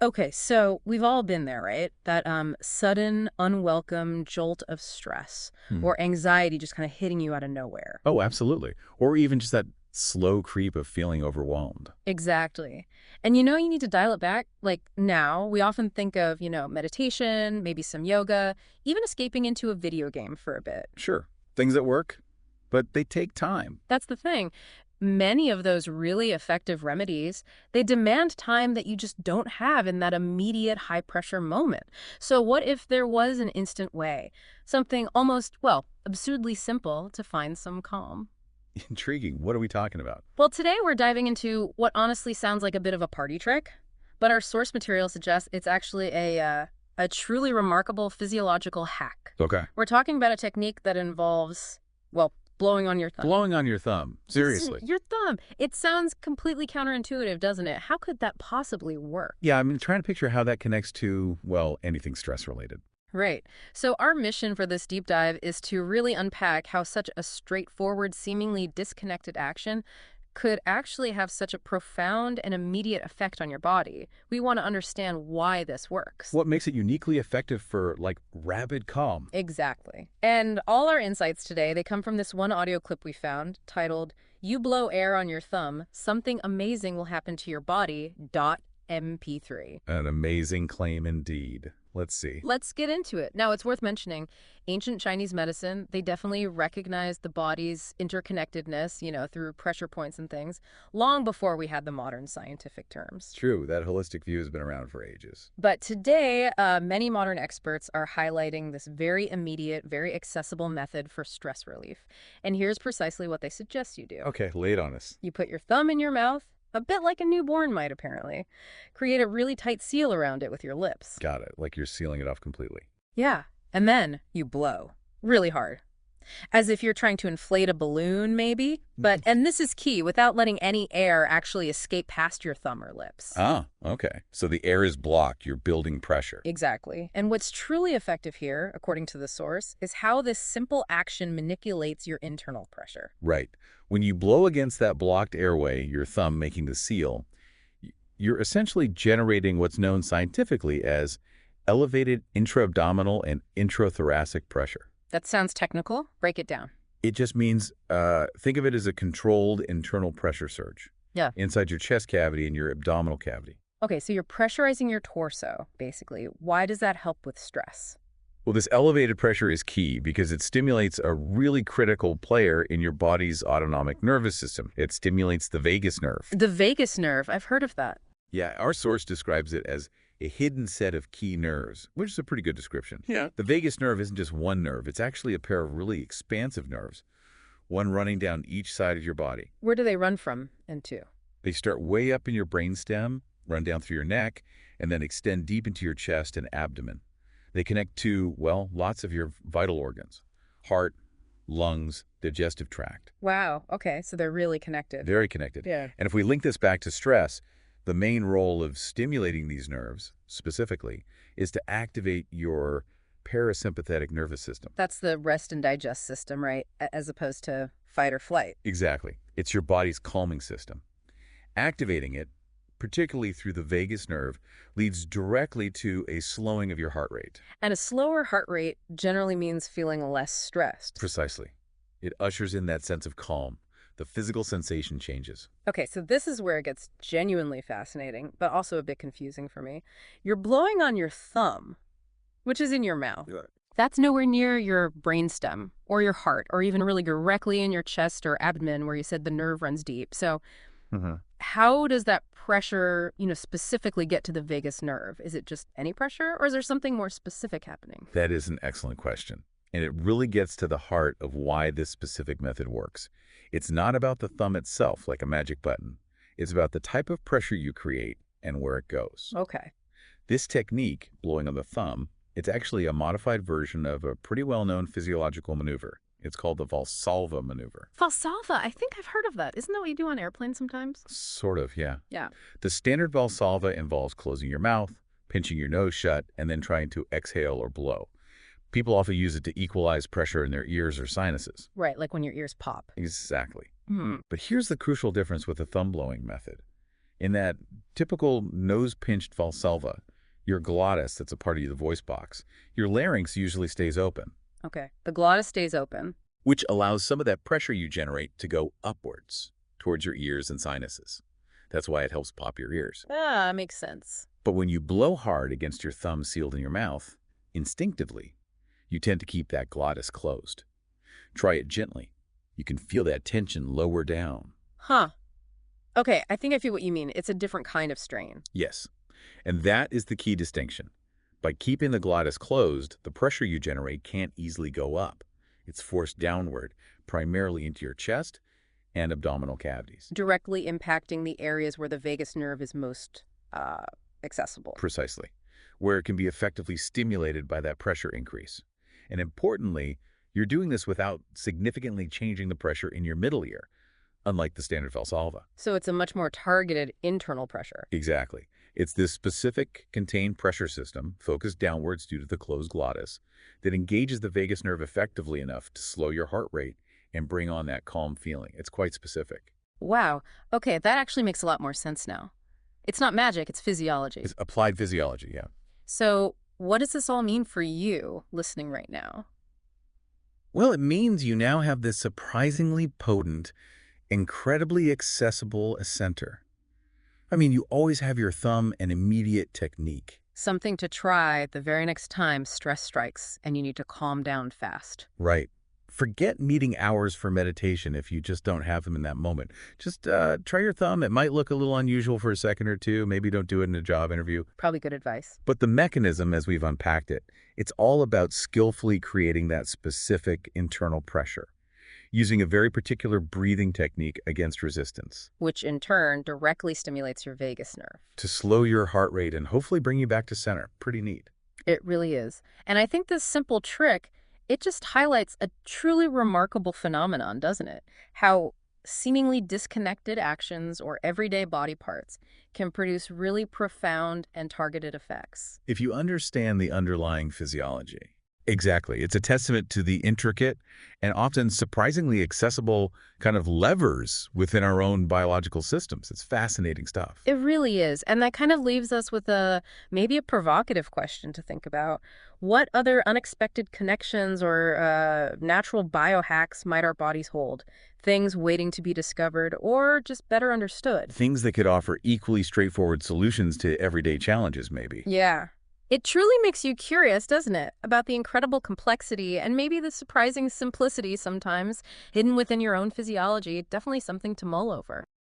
Okay, so we've all been there, right? That sudden, unwelcome jolt of stress Hmm. or anxiety just kind of hitting you out of nowhere. Oh, absolutely. Or even just that slow creep of feeling overwhelmed. Exactly. And you need to dial it back. Like now, we often think of, meditation, maybe some yoga, even escaping into a video game for a bit. Sure, things that work, but they take time. That's the thing. Many of those really effective remedies, they demand time that you just don't have in that immediate high pressure moment. So what if there was an instant way, something almost, well, absurdly simple to find some calm? Intriguing. What are we talking about? Well, today we're diving into what honestly sounds like a bit of a party trick, but our source material suggests it's actually a truly remarkable physiological hack. Okay. We're talking about a technique that involves, well, blowing on your thumb. Blowing on your thumb. Just Seriously. your thumb. It sounds completely counterintuitive, doesn't it? How could that possibly work? Yeah, I'm trying to picture how that connects to, well, anything stress related. Right. So, our mission for this deep dive is to really unpack how such a straightforward, seemingly disconnected action could actually have such a profound and immediate effect on your body. We want to understand why this works. What makes it uniquely effective for, like, rapid calm? Exactly. And all our insights today, they come from this one audio clip we found titled, You Blow Air on Your Thumb, Something Amazing Will Happen to Your Body, .mp3. An amazing claim indeed. Let's see. Let's get into it. Now, it's worth mentioning, ancient Chinese medicine, they definitely recognized the body's interconnectedness, through pressure points and things, long before we had the modern scientific terms. True, that holistic view has been around for ages. But today, many modern experts are highlighting this very immediate, very accessible method for stress relief. And here's precisely what they suggest you do. Okay, lay it on us. You put your thumb in your mouth, a bit like a newborn might, apparently. Create a really tight seal around it with your lips. Got it, like you're sealing it off completely. Yeah. And then you blow really hard. As if you're trying to inflate a balloon, maybe. And this is key, without letting any air actually escape past your thumb or lips. Ah, okay. So the air is blocked, you're building pressure. Exactly. And what's truly effective here, according to the source, is how this simple action manipulates your internal pressure. Right. When you blow against that blocked airway, your thumb making the seal, you're essentially generating what's known scientifically as elevated intra-abdominal and intrathoracic pressure. That sounds technical. Break it down. It just means, think of it as a controlled internal pressure surge Yeah. inside your chest cavity and your abdominal cavity. Okay, so you're pressurizing your torso, basically. Why does that help with stress? Well, this elevated pressure is key because it stimulates a really critical player in your body's autonomic nervous system. It stimulates the vagus nerve. The vagus nerve. I've heard of that. Yeah, our source describes it as a hidden set of key nerves, which is a pretty good description. Yeah. The vagus nerve isn't just one nerve. It's actually a pair of really expansive nerves, one running down each side of your body. Where do they run from and to? They start way up in your brainstem, run down through your neck, and then extend deep into your chest and abdomen. They connect to, well, lots of your vital organs: heart, lungs, digestive tract. Wow. Okay, so they're really connected. Very connected. Yeah. And if we link this back to stress, the main role of stimulating these nerves, specifically, is to activate your parasympathetic nervous system. That's the rest and digest system, right? As opposed to fight or flight. Exactly. It's your body's calming system. Activating it, particularly through the vagus nerve, leads directly to a slowing of your heart rate. And a slower heart rate generally means feeling less stressed. Precisely. It ushers in that sense of calm. The physical sensation changes. Okay, so this is where it gets genuinely fascinating, but also a bit confusing for me. You're blowing on your thumb, which is in your mouth. Yeah. That's nowhere near your brainstem or your heart or even really directly in your chest or abdomen where you said the nerve runs deep. So how does that pressure, specifically get to the vagus nerve? Is it just any pressure or is there something more specific happening? That is an excellent question. And it really gets to the heart of why this specific method works. It's not about the thumb itself like a magic button. It's about the type of pressure you create and where it goes. Okay. This technique, blowing on the thumb, it's actually a modified version of a pretty well-known physiological maneuver. It's called the Valsalva maneuver. Valsalva, I think I've heard of that. Isn't that what you do on airplanes sometimes? Sort of, yeah. Yeah. The standard Valsalva involves closing your mouth, pinching your nose shut, and then trying to exhale or blow. People often use it to equalize pressure in their ears or sinuses. Right, like when your ears pop. Exactly. Hmm. But here's the crucial difference with the thumb blowing method. In that typical nose-pinched valsalva, your glottis, that's a part of the voice box, your larynx usually stays open, Okay, the glottis stays open. which allows some of that pressure you generate to go upwards towards your ears and sinuses. That's why it helps pop your ears. Ah, makes sense. But when you blow hard against your thumb sealed in your mouth, instinctively, you tend to keep that glottis closed. Try it gently. You can feel that tension lower down. Huh. Okay, I think I feel what you mean. It's a different kind of strain. Yes, and that is the key distinction. By keeping the glottis closed, the pressure you generate can't easily go up. It's forced downward, primarily into your chest and abdominal cavities. Directly impacting the areas where the vagus nerve is most accessible. Precisely, where it can be effectively stimulated by that pressure increase. And importantly, you're doing this without significantly changing the pressure in your middle ear, unlike the standard Valsalva. So it's a much more targeted internal pressure. Exactly. It's this specific contained pressure system, focused downwards due to the closed glottis, that engages the vagus nerve effectively enough to slow your heart rate and bring on that calm feeling. It's quite specific. Wow. Okay, that actually makes a lot more sense now. It's not magic, it's physiology. It's applied physiology, yeah. So what does this all mean for you listening right now? Well, it means you now have this surprisingly potent, incredibly accessible center. I mean, you always have your thumb and immediate technique. Something to try the very next time stress strikes and you need to calm down fast. Right. Forget needing hours for meditation if you just don't have them in that moment. Just try your thumb. It might look a little unusual for a second or two. Maybe don't do it in a job interview. Probably good advice. But the mechanism, as we've unpacked it, it's all about skillfully creating that specific internal pressure, using a very particular breathing technique against resistance Which in turn directly stimulates your vagus nerve. to slow your heart rate and hopefully bring you back to center. Pretty neat. It really is. And I think this simple trick, it just highlights a truly remarkable phenomenon, doesn't it? How seemingly disconnected actions or everyday body parts can produce really profound and targeted effects. If you understand the underlying physiology. Exactly. It's a testament to the intricate and often surprisingly accessible kind of levers within our own biological systems. It's fascinating stuff. It really is. And that kind of leaves us with maybe a provocative question to think about. What other unexpected connections or natural biohacks might our bodies hold? Things waiting to be discovered or just better understood? Things that could offer equally straightforward solutions to everyday challenges, maybe. Yeah. It truly makes you curious, doesn't it, about the incredible complexity and maybe the surprising simplicity sometimes hidden within your own physiology. Definitely something to mull over.